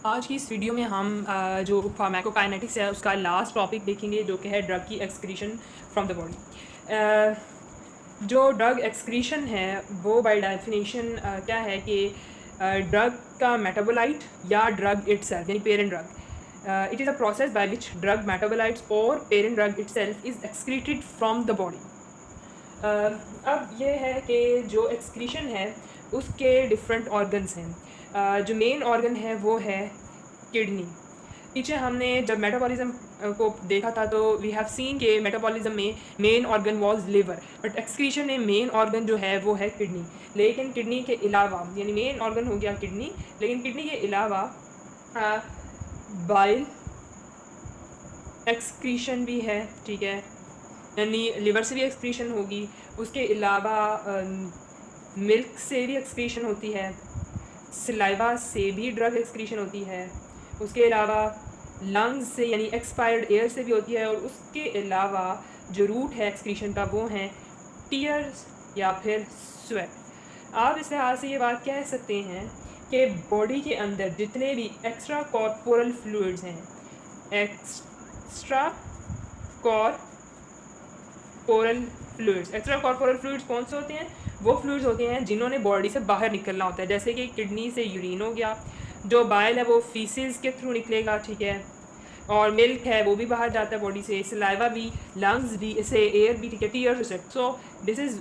आज की इस वीडियो में हम जो फार्माकोकाइनेटिक्स है उसका लास्ट टॉपिक देखेंगे, जो कि है ड्रग की एक्सक्रीशन फ्रॉम द बॉडी। जो ड्रग एक्सक्रीशन है वो बाय डेफिनेशन क्या है कि ड्रग का मेटाबोलाइट या ड्रग इटसेल्फ यानी parent drug, it is a process by which drug metabolites और parent drug itself is excreted from the body. अब ये है कि जो एक्सक्रीशन है उसके डिफरेंट ऑर्गन्स हैं। जो मेन ऑर्गन है वो है किडनी। पीछे हमने जब मेटाबॉलिज्म को देखा था तो वी हैव सीन के मेटाबॉलिज्म में main organ was liver, but excretion में मेन ऑर्गन जो है वो है किडनी। लेकिन किडनी के अलावा, यानी मेन ऑर्गन हो गया किडनी, लेकिन किडनी के अलावा बाइल एक्सक्रीशन भी है, ठीक है, यानी लिवर से भी एक्सक्रीशन होगी। उसके अलावा मिल्क से भी एक्सक्रीशन होती है, सलाइवा से भी ड्रग एक्सक्रीशन होती है, उसके अलावा लंग्स से यानी एक्सपायर्ड एयर से भी होती है, और उसके अलावा जो रूट है एक्सक्रीशन का वो हैं टीयर्स या फिर स्वेट। आप इस लिहाज से ये बात कह सकते हैं कि बॉडी के अंदर जितने भी एक्स्ट्रा कॉर्पोरल फ्लूइड्स हैं, एक्स्ट्रा एक्स्ट्रा कॉर्पोरल फ्लूइड्स कौन से होते हैं? वो फ्लूइड्स होते हैं जिन्होंने बॉडी से बाहर निकलना होता है, जैसे कि किडनी से यूरिन हो गया, जो बाइल है वो फीसिस के थ्रू निकलेगा, ठीक है, और मिल्क है वो भी बाहर जाता है बॉडी से, सलाइवा भी, लंग्स भी, इससे एयर भी, ठीक है, टीयर्स से। So this is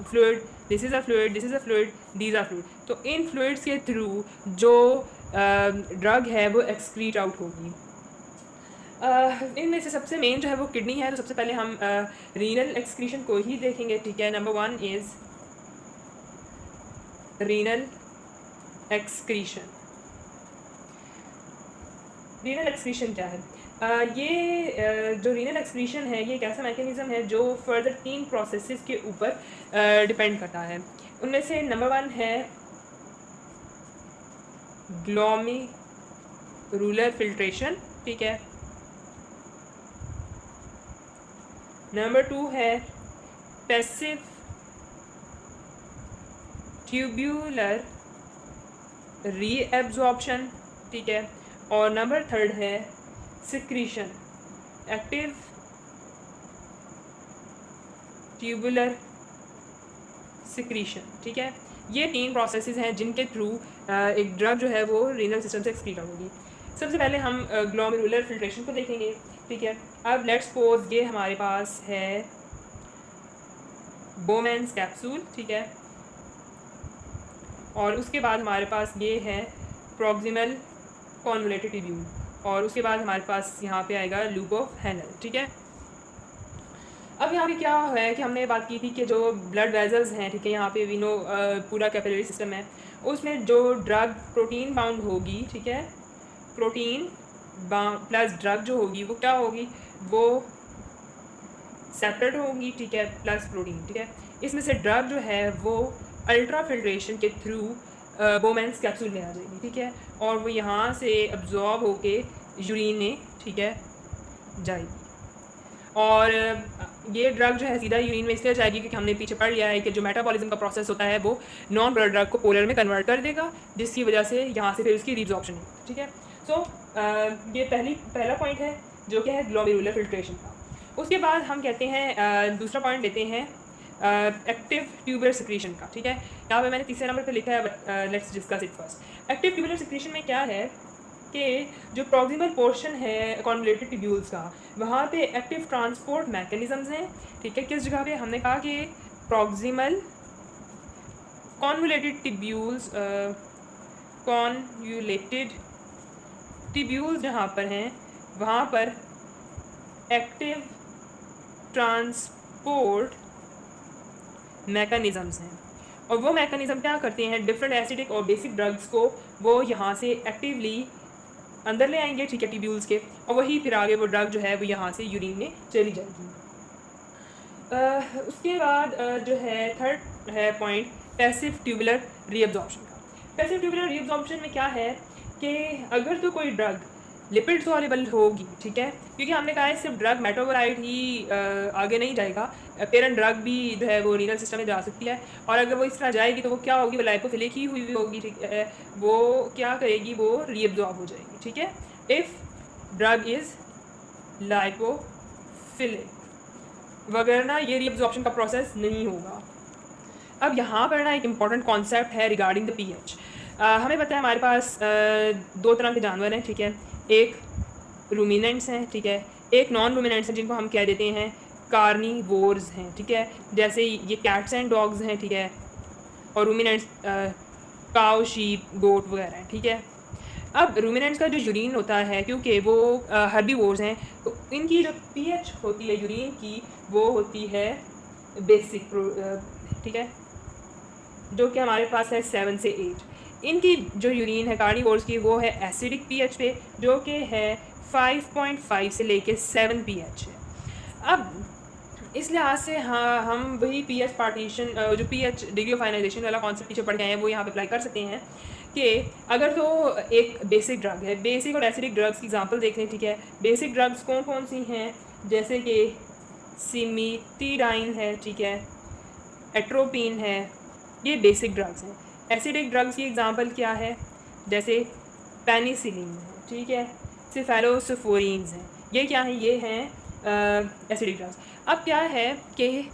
fluid, this is a fluid, this is a fluid, these are fluid. तो इन फ्लूइड्स के थ्रू जो ड्रग है वो एक्सक्रीट आउट होगी। इनमें से सबसे मेन जो है वो किडनी है। तो सबसे पहले हम रीनल एक्सक्रीशन को ही देखेंगे, ठीक है। Number 1 is renal excretion. Renal excretion क्या है? ये जो रीनल एक्सक्रीशन है ये एक ऐसा मैकेनिज़्म है जो फर्दर 3 प्रोसेसेस के ऊपर डिपेंड करता है। उनमें से नंबर 1 है ग्लोमेरुलर फिल्ट्रेशन, ठीक है। नंबर 2 है पैसिव ट्यूब्यूलर रीएब्जॉर्प्शन, ठीक है। और नंबर 3 है सिक्रीशन, एक्टिव ट्यूबुलर सिक्रीशन, ठीक है। ये 3 प्रोसेसेस हैं जिनके थ्रू एक ड्रग जो है वो रीनल सिस्टम से एक्सक्रीट होगी। सबसे पहले हम ग्लोमेरुलर फिल्ट्रेशन को देखेंगे, ठीक है। अब लेट्स सपोज ये हमारे पास है बोमेंस कैप्सूल, ठीक है, और उसके बाद हमारे पास ये है प्रॉक्सिमल कॉन्वोलेटेड ट्यूब्यूल, और उसके बाद हमारे पास यहाँ पे आएगा लूप ऑफ हैनल, ठीक है। अब यहाँ पे क्या है कि हमने बात की थी कि जो ब्लड वेजल्स हैं, ठीक है, यहाँ पे वी नो पूरा कैपिलरी सिस्टम है, उसमें जो ड्रग प्रोटीन बाउंड होगी, ठीक है, प्रोटीन प्लस ड्रग जो होगी वो क्या होगी, वो सेपरेट होगी, ठीक है, प्लस प्रोटीन, ठीक है। इसमें से ड्रग जो है वो अल्ट्रा फिल्ट्रेशन के थ्रू बोमेंस कैप्सूल में आ जाएगी, ठीक है, और वो यहाँ से अब्जॉर्ब होके यूरिन में, ठीक है, जाएगी। और ये ड्रग जो है सीधा यूरिन में इसलिए जाएगी क्योंकि हमने पीछे पढ़ लिया है कि जो मेटाबॉलिज्म का प्रोसेस होता है वो नॉन पोलर ड्रग को पोलर में कन्वर्ट कर देगा, जिसकी वजह से यहाँ से फिर उसकी रीब्जॉर्प्शन होगी, ठीक है। सो ये पहला पॉइंट है जो कि है ग्लोमेरुलर फिल्ट्रेशन का। उसके बाद हम कहते हैं दूसरा पॉइंट लेते हैं एक्टिव ट्यूबुलर सिक्रीशन का, ठीक है। यहाँ पे मैंने तीसरे नंबर पे लिखा है, let's discuss it first. Active tubular secretion में क्या है कि जो प्रॉक्सिमल पोर्शन है कॉन्वोलेटेड ट्यूब्यूल्स का, वहाँ पे एक्टिव ट्रांसपोर्ट मैकेनिज़म्स हैं, ठीक है। किस जगह पे? हमने कहा कि प्रॉक्सिमल कॉन्वोलेटेड ट्यूब्यूल्स जहाँ पर हैं वहाँ पर एक्टिव ट्रांसपोर्ट मैकेनिज़म्स हैं, और वो मैकेनिज़्म क्या करते हैं, डिफरेंट एसिडिक और बेसिक ड्रग्स को वो यहाँ से एक्टिवली अंदर ले आएंगे, ठीक है, ट्यूब्यूल्स के, और वही फिर आगे वो ड्रग जो है वो यहाँ से यूरिन में चली जाएगी। उसके बाद जो है थर्ड है पॉइंट पैसिव ट्यूबुलर रीअब्जॉर्प्शन का। पैसिव ट्यूबुलर रीअब्जॉर्प्शन में क्या है कि अगर तो कोई ड्रग लिपिड सॉल्युबल होगी, ठीक है, क्योंकि हमने कहा है सिर्फ ड्रग मेटाबोलाइट ही आगे नहीं जाएगा, पेरेंट ड्रग भी जो है वो रीनल सिस्टम में जा सकती है, और अगर वो इस तरह जाएगी तो वो क्या होगी, वो लाइपोफिलिक ही हुई होगी, ठीक है, वो क्या करेगी, वो रीअब्जॉर्ब हो जाएगी, ठीक है, इफ़ ड्रग इज़ लाइपोफिलिक, वगैरह ये रीअब्जॉर्प्शन का प्रोसेस नहीं होगा। अब यहाँ पर ना एक इम्पॉर्टेंट कॉन्सेप्ट है रिगार्डिंग द पीएच। हमें पता है हमारे पास दो तरह के जानवर हैं, ठीक है, एक रूमिनेंट्स हैं, ठीक है, एक नॉन रूमिनेंट्स हैं जिनको हम कह देते हैं कार्निवोर्स हैं, ठीक है, जैसे ये कैट्स एंड डॉग्स हैं, ठीक है, और रूमिनेंट्स काउ शीप गोट वगैरह हैं, ठीक है। अब रूमिनेंट्स का जो यूरिन होता है, क्योंकि वो हर्बीवोर्स हैं, तो इनकी जो पीएच होती है यूरिन की वो होती है बेसिक, ठीक है, जो कि हमारे पास है 7 से 8। इनकी जो यूरिन है कार्निवोर्स की वो है एसिडिक पीएच पे, जो कि है 5.5 से लेके 7 पीएच है। अब इस लिहाज से हाँ हम वही पीएच पार्टीशन जो पीएच डिग्री ऑफ आयनाइजेशन वाला कॉन्सेप्ट पीछे पढ़ गए हैं वो यहाँ पे अप्लाई कर सकते हैं कि अगर तो एक बेसिक ड्रग है, बेसिक और एसिडिक ड्रग्स की एग्जांपल देख लें, ठीक है, बेसिक ड्रग्स कौन कौन सी हैं, जैसे कि सिमितीडाइन है, ठीक है, एट्रोपिन है, ये बेसिक ड्रग्स हैं। एसिडिक ड्रग्स की एग्जांपल क्या है, जैसे पेनिसिलिन है, ठीक है, सिफेलोसफोरिन्स हैं, ये क्या हैं, ये हैं एसिडिक ड्रग्स। अब क्या है कि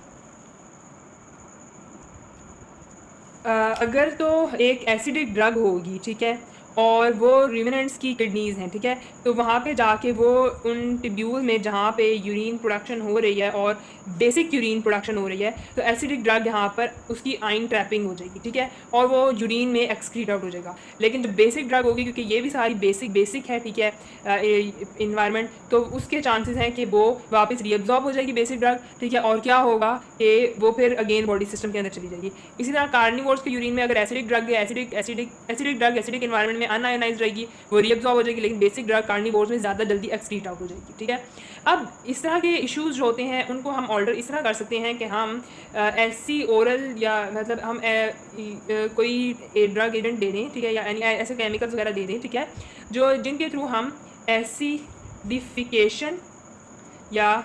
अगर तो एक एसिडिक ड्रग होगी, ठीक है, और वो रूमिनेंट्स की किडनीज़ हैं, ठीक है, तो वहाँ पे जाके वो उन ट्यूब्यूल में जहाँ पे यूरिन प्रोडक्शन हो रही है और बेसिक यूरिन प्रोडक्शन हो रही है, तो एसिडिक ड्रग यहाँ पर उसकी आइन ट्रैपिंग हो जाएगी, ठीक है, और वो यूरिन में एक्सक्रीट आउट हो जाएगा। लेकिन जो बेसिक ड्रग होगी, क्योंकि ये भी सारी बेसिक है, ठीक है, इन्वायरमेंट, तो उसके चांसेस हैं कि वो वापस रीअब्जॉर्ब हो जाएगी बेसिक ड्रग, ठीक है, और क्या होगा कि वो फिर अगेन बॉडी सिस्टम के अंदर चली जाएगी। इसी तरह कार्निवोर्स के यूरिन में अगर एसिडिक ड्रग या एसिडिक ड्रग एसिडिक इन्वायरमेंट में अनआयोनाइज रहेगी, वो रीअब्जॉर्ब हो जाएगी, लेकिन बेसिक ड्रग कार्निवोर्स में ज़्यादा जल्दी एक्सक्रीट आउट हो जाएगी, ठीक है। अब इस तरह के इश्यूज जो होते हैं उनको हम ऑल्टर इस तरह कर सकते हैं कि हम ऐसी ओरल या मतलब हम कोई ड्रग एजेंट दे दें, ठीक है, या ऐसे केमिकल्स वगैरह दे दें, ठीक है, जो जिनके थ्रू हम एसिडिफिकेशन या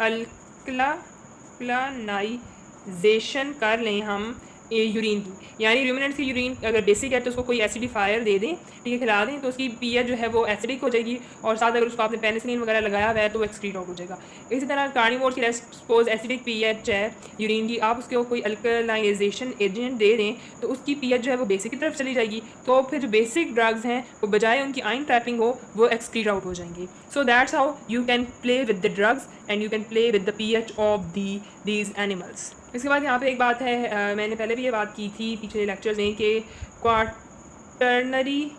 अल्कलानाइजेशन कर लें हम यूरिन की, यानी रूमिनेंट्स की यूरिन अगर बेसिक है तो उसको कोई एसिडिफायर दे दें, ठीक है, खिला दें, तो उसकी पीएच जो है वो एसिडिक हो जाएगी, और साथ अगर उसको आपने पेनिसिलिन वगैरह लगाया हुआ है तो वो एक्सक्रीट आउट हो जाएगा। इसी तरह कार्निवोर्स की सपोज एसिडिक पीएच है यूरिन की, आप उसको कोई अल्कलाइजेशन एजेंट दे दें तो उसकी पीएच जो है वो बेसिक की तरफ चली जाएगी, तो फिर जो बेसिक ड्रग्स हैं वो बजाय उनकी आइन ट्रैपिंग हो वो एक्सक्रीट आउट हो जाएंगी। So that's how you can play with the drugs and you can play with the pH of these animals. इसके बाद यहाँ पे एक बात है, मैंने पहले भी ये बात की थी पिछले लेक्चर्स में कि क्वाटर्नरी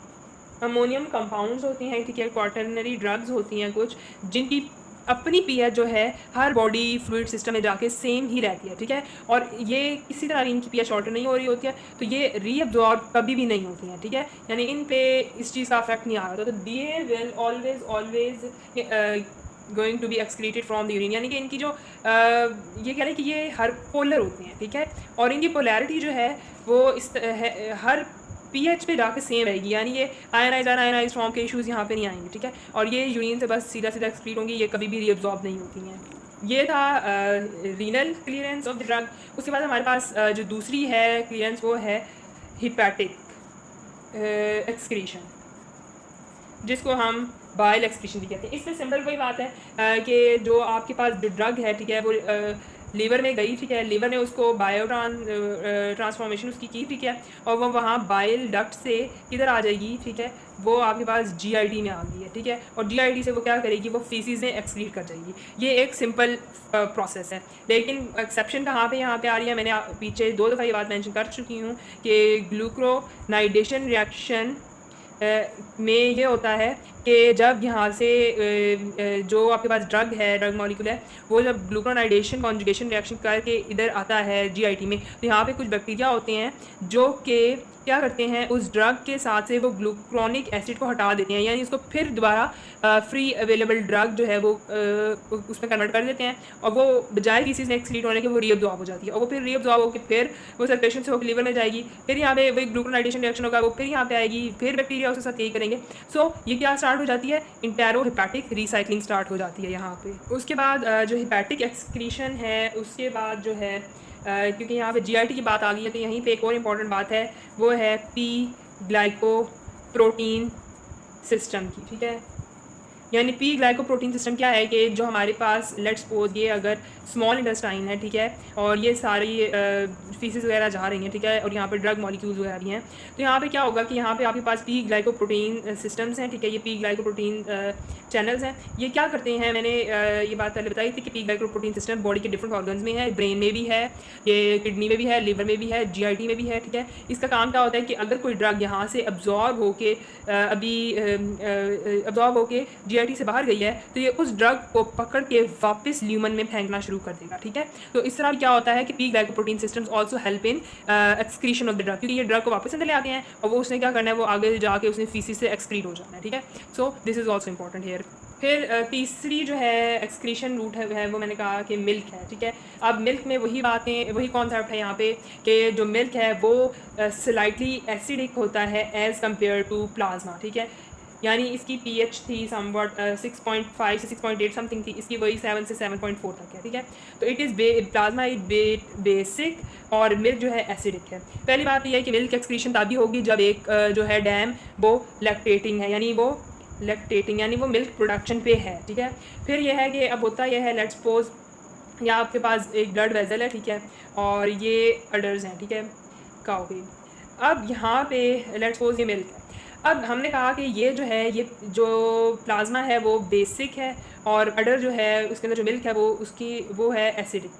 अमोनियम कंपाउंड्स होती हैं, ठीक है, क्वाटर्नरी ड्रग्स होती हैं कुछ जिनकी अपनी पीएच जो है हर बॉडी फ्लूइड सिस्टम में जाके सेम ही रहती है, ठीक है, और ये किसी तरह इनकी पीएच ऑल्टर नहीं हो रही होती है, तो ये रीअब्जॉर्ब कभी भी नहीं होती हैं, ठीक है, यानी इन पे इस चीज़ का इफेक्ट नहीं आ रहा, तो they will always going to be excreted from the urine, यानी कि इनकी जो ये कह रहे हैं कि ये हर पोलर होते हैं, ठीक है, और इनकी पोलैरिटी जो है वो हर पीएच पे जाके सेम रहेगी, यानी ये आयनाइज फॉर्म के इश्यूज़ यहाँ पे नहीं आएंगे, ठीक है, और ये यूरिन से बस सीधा एक्सक्रीट होंगी, ये कभी भी रीअब्जॉर्ब नहीं होती हैं। ये था renal clearance of the drug. उसके बाद हमारे पास जो दूसरी है क्लियरेंस वो है हिपैटिक एक्सक्रीशन, जिसको हम बाइल एक्सक्रीशन भी कहते हैं। इसमें सिंपल वही बात है कि जो आपके पास जो ड्रग है, ठीक है, वो लीवर में गई, ठीक है, लीवर ने उसको ट्रांसफॉर्मेशन उसकी की, ठीक है, और वो वहाँ बाइल डक्ट से किधर आ जाएगी, ठीक है, वो आपके पास जीआईटी में आ गई है, ठीक है, और जीआईटी से वो क्या करेगी, वो फीसिस में एक्सक्रीट कर जाएगी। ये एक सिंपल प्रोसेस है, लेकिन एक्सेप्शन कहाँ पे यहाँ पे आ रही है, मैंने पीछे 2 दफ़ा ये बात मेंशन कर चुकी हूँ कि ग्लूकोनाइडेशन रिएक्शन में ये होता है कि जब यहाँ से जो आपके पास ड्रग मॉलिक्यूल है, वो जब ग्लूकोनाइडेशन कॉन्जुगेशन रिएक्शन करके इधर आता है जीआईटी में, तो यहाँ पे कुछ बैक्टीरिया होते हैं जो कि क्या करते हैं, उस ड्रग के साथ से वो ग्लूक्रोनिक एसिड को हटा देते हैं, यानी इसको फिर दोबारा फ्री अवेलेबल ड्रग जो है वो उसमें कन्वर्ट कर देते हैं, और वो बजाय किसी से एक्सक्रीट होने के वो रीअब्जॉर्ब हो जाती है, और वो फिर रीअब्जॉर्ब होकर फिर वो सर्कुलेशन से होकर लीवर में जाएगी, फिर यहाँ पे वही ग्लूकोनाइडेशन रिएक्शन होगा, वो फिर यहाँ पे आएगी, फिर बैक्टीरिया बैक्टीरिया उसके साथ यही करेंगे। सो ये क्या स्टार्ट हो जाती है, इंटेरोहिपैटिक रिसाइकलिंग स्टार्ट हो जाती है यहाँ पे। उसके बाद जो हिपैटिक एक्सक्रीशन है, उसके बाद जो है क्योंकि यहाँ पे जीआईटी की बात आ गई है तो यहीं पे एक और इम्पॉर्टेंट बात है, वो है पी ग्लाइकोप्रोटीन सिस्टम की, ठीक है। यानी पी ग्लाइकोप्रोटीन सिस्टम क्या है कि जो हमारे पास लेट्स सपोज ये अगर स्मॉल इंटेस्टाइन है, ठीक है, और ये सारी फीसेस वगैरह जा रही हैं, ठीक है, और यहाँ पे ड्रग मॉलिक्यूल्स वगैरह भी हैं, तो यहाँ पे क्या होगा कि यहाँ पे आपके पास पी ग्लाइकोप्रोटीन सिस्टम्स हैं, ठीक है। ये पी ग्लाइकोप्रोटीन चैनल्स हैं। ये क्या करते हैं, मैंने ये बात पहले बताई थी कि पी ग्लाइकोप्रोटीन सिस्टम बॉडी के डिफरेंट ऑर्गन्स में है, ब्रेन में भी है, ये किडनी में भी है, लिवर में भी है, जीआईटी में भी है, ठीक है। इसका काम क्या होता है कि अगर कोई ड्रग यहाँ से अब्जॉर्ब होके अब्जॉर्ब होके जीआईटी से बाहर गई है तो ये उस ड्रग को पकड़ के वापस ल्यूमन में फेंकना शुरू कर देगा, ठीक है। तो इस तरह क्या होता है कि P glycoprotein systems also help in excretion of the drug, क्योंकि ये ड्रग को वापस अंदर ले आते हैं और वो उसने क्या करना है, वो आगे जाके उसने फीसिस से एक्सक्रीट हो जाना है, ठीक है। So this is also important here. फिर तीसरी जो है एक्सक्रीशन रूट है वो मैंने कहा कि मिल्क है, ठीक है। अब मिल्क में वही बातें, वही कॉन्सेप्ट है यहाँ पे कि जो मिल्क है वो स्लाइटली एसिडिक होता है एज़ कम्पेयर टू प्लाज्मा, ठीक है। यानी इसकी pH थी समवट 6.5 से 6.8 समथिंग थी, इसकी वही 7 से 7.4 तक है, ठीक है। तो it is plasma is basic और मिल्क जो है एसिडिक है। पहली बात यह है कि मिल्क एक्सक्रीशन तभी होगी जब एक जो है डैम वो लैक्टेटिंग है, यानी वो मिल्क प्रोडक्शन पे है, ठीक है। फिर यह है कि अब होता यह है, लेट्स सपोज यहाँ आपके पास एक ब्लड वेजल है, ठीक है, और ये अडर्स हैं, ठीक है, काउ के। अब यहाँ पे लेट्स सपोज ये मिल्क है। अब हमने कहा कि ये जो है, ये जो प्लाज्मा है वो बेसिक है और अडर जो है उसके अंदर जो मिल्क है वो है एसिडिक।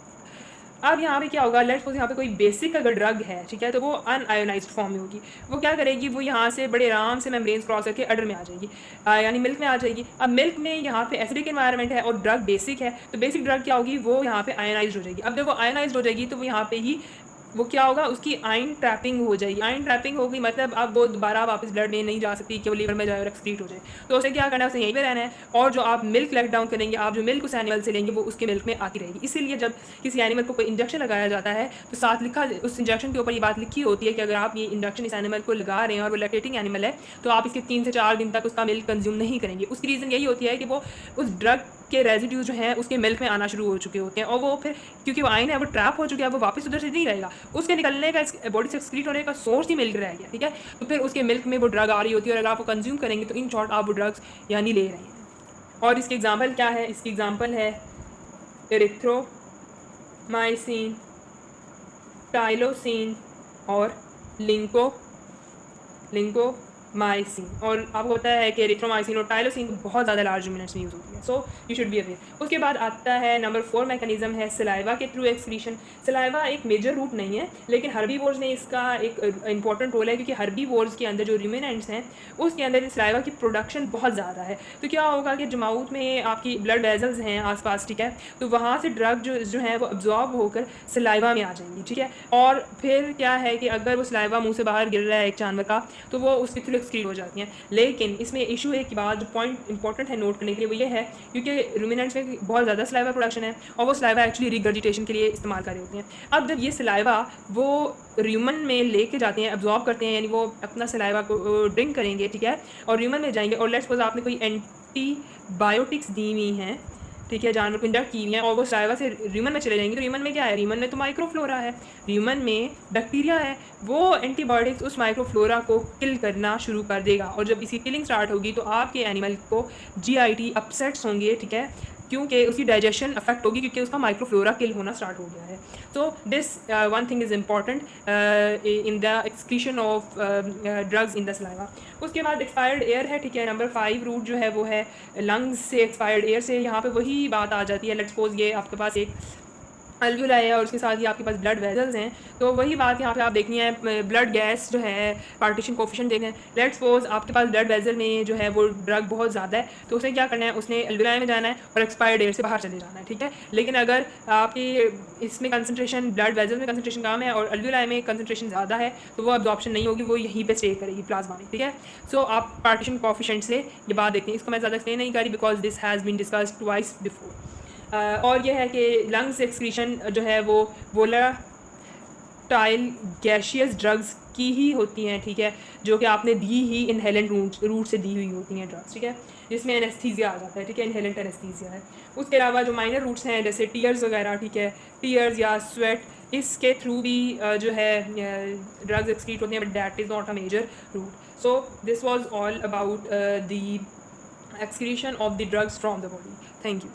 अब यहाँ पे क्या होगा, लेट्स सपोज यहाँ पे कोई बेसिक अगर ड्रग है, ठीक है, तो वो अनआयोनाइज्ड फॉर्म में होगी। वो क्या करेगी, वो यहाँ से बड़े आराम से मेम्ब्रेन्स क्रॉस करके अडर में आ जाएगी, यानी मिल्क में आ जाएगी। अब मिल्क में यहाँ पे एसिडिक एनवायरनमेंट है और ड्रग बेसिक है, तो बेसिक ड्रग क्या होगी, वो यहाँ पे आयोनाइज्ड हो जाएगी। अब जब वो आयोनाइज्ड हो जाएगी तो वो यहाँ पे ही वो क्या होगा, उसकी आयन ट्रैपिंग हो जाएगी। आयन ट्रैपिंग होगी मतलब अब वो दोबारा वापस ब्लड में नहीं जा सकती कि वो लीवर में जाए और एक्सक्रीट हो जाए। तो उसे क्या करना है, उसे यहीं पे रहना है और जो आप मिल्क लेट डाउन करेंगे, आप जो मिल्क उस एनिमल से लेंगे वो उसके मिल्क में आती रहेगी। इसीलिए जब किसी एनिमल को कोई इंजेक्शन लगाया जाता है तो साथ लिखा, उस इंजेक्शन के ऊपर ये बात लिखी होती है कि अगर आप ये इंजेक्शन इस एनिमल को लगा रहे हैं और वो लैक्टेटिंग एनिमल है तो आप इसके 3 से 4 दिन तक उसका मिल्क कंज्यूम नहीं करेंगे। उसकी रीज़न यही होती है कि वो उस ड्रग के रेजिड्यूज जो हैं उसके मिल्क में आना शुरू हो चुके होते हैं और वो फिर क्योंकि वो आयन है वो ट्रैप हो चुके हैं, वो वापस उधर से नहीं रहेगा, उसके निकलने का बॉडी से एक्सक्रीट होने का सोर्स ही मिल्क रह गया, ठीक है। तो फिर उसके मिल्क में वो ड्रग आ रही होती है और अगर आप वो कंज्यूम करेंगे तो इन शॉर्ट आप वो ड्रग्स यानी ले रहे हैं। और इसकी एग्जांपल क्या है, इसकी एग्जांपल है एरिथ्रोमाइसिन, टाइलोसिन और लिंकोमाइसिन। और आपको पता है कि एरिथ्रोमाइसिन और टाइलोसिन बहुत ज़्यादा लार्ज रूमिनेंट्स में यूज़ होती है, so you should be aware. उसके बाद आता है नंबर 4 मैकेनिज्म है सलाइवा के थ्रू एक्सक्रीशन। सलाइवा एक मेजर रूट नहीं है लेकिन हर्बीवोर्स में इसका एक इंपॉर्टेंट रोल है, क्योंकि हर्बीवोर्स के अंदर जो रूमिनेंट्स हैं उसके अंदर सलाइवा की प्रोडक्शन बहुत ज़्यादा है। तो क्या होगा कि जो माउथ में आपकी ब्लड वेजल्स हैं आसपास, ठीक है, तो वहाँ से ड्रग जो है वो अब्जॉर्ब होकर सलाइवा में आ जाएंगी, ठीक है। और फिर क्या है कि अगर वो सलाइवा मुँह से बाहर गिर रहा है एक जानवर का तो वो उसके थ्रू एक्सक्रीट हो जाती हैं। लेकिन इसमें इशू है कि बाद जो पॉइंट इंपॉर्टेंट है नोट करने के लिए वो ये है, क्योंकि रूमिनेंट्स में बहुत ज़्यादा सलाइवा प्रोडक्शन है और वो सलाइवा एक्चुअली रिगर्जिटेशन के लिए इस्तेमाल कर रहे होते हैं। अब जब ये सलाइवा वो ह्यूमन में लेके जाते हैं, अब्जॉर्ब करते हैं, यानी वो अपना सलाइवा को ड्रिंक करेंगे, ठीक है, और ह्यूमन में जाएंगे और लेट्स सपोज आपने कोई एंटीबायोटिक्स दी हुई हैं, ठीक है, जानवर को इंजेक्ट की हुई हैं और वो सलाइवा से ह्यूमन में चले जाएंगे। तो ह्यूमन में क्या है, ह्यूमन में तो माइक्रोफ्लोरा है, ह्यूमन में बैक्टीरिया है, वो एंटीबायोटिक्स उस माइक्रोफ्लोरा को किल करना शुरू कर देगा और जब इसकी किलिंग स्टार्ट होगी तो आपके एनिमल को जीआईटी अपसेट्स होंगे, ठीक है, क्योंकि उसकी डाइजेशन अफेक्ट होगी क्योंकि उसका माइक्रोफ्लोरा किल होना स्टार्ट हो गया है। तो this one thing is important in the excretion of drugs in the saliva. उसके बाद एक्सपायर्ड एयर है, ठीक है, नंबर 5 रूट जो है वो है लंग्स से एक्सपायर्ड एयर से। यहाँ पे वही बात आ जाती है, लेट्स सपोज ये आपके पास एक अल्वुलाई है और उसके साथ ही आपके पास ब्लड वेजल्स हैं, तो वही बात यहाँ पे आप देखनी है, ब्लड गैस जो है पार्टीशन कोफिशिएंट देखना है। लेट्स सपोज आपके पास ब्लड वेजल में जो है वो ड्रग बहुत ज़्यादा है तो उसने क्या करना है, उसने अल्वुलाई में जाना है और एक्सपायर्ड एयर से बाहर चले जाना है, ठीक है। लेकिन अगर आपकी इसमें कंसनट्रेशन ब्लड वेजल में कंसनट्रेशन कम है और अल्वुलाई में कंसनट्रेशन ज़्यादा है तो वो अब्जॉर्प्शन नहीं होगी, वो यहीं पर स्टे करेगी प्लाज्मा में, ठीक है। सो आप पार्टीशन कोफिशिएंट से ये बात देखते हैं, इसको मैं ज़्यादा एक्सप्लेन नहीं करी because this has been discussed twice before. और यह है कि लंग्स एक्सक्रीशन जो है वो टाइल गैशियस ड्रग्स की ही होती हैं, ठीक है, जो कि आपने दी ही इनहेलेंट रूट से दी हुई होती हैं ड्रग्स, ठीक है, जिसमें एनेस्थीसिया आ जाता है, ठीक है, इनहेलेंट एनेस्थीसिया है। उसके अलावा जो माइनर रूट्स हैं जैसे टीयर्स वगैरह, ठीक है, टीयर्स या स्वेट, इसके थ्रू भी जो है ड्रग्स एक्सक्रीट होती हैं, but that is not a major route. So this was all about the excretion of the drugs from the body. Thank you.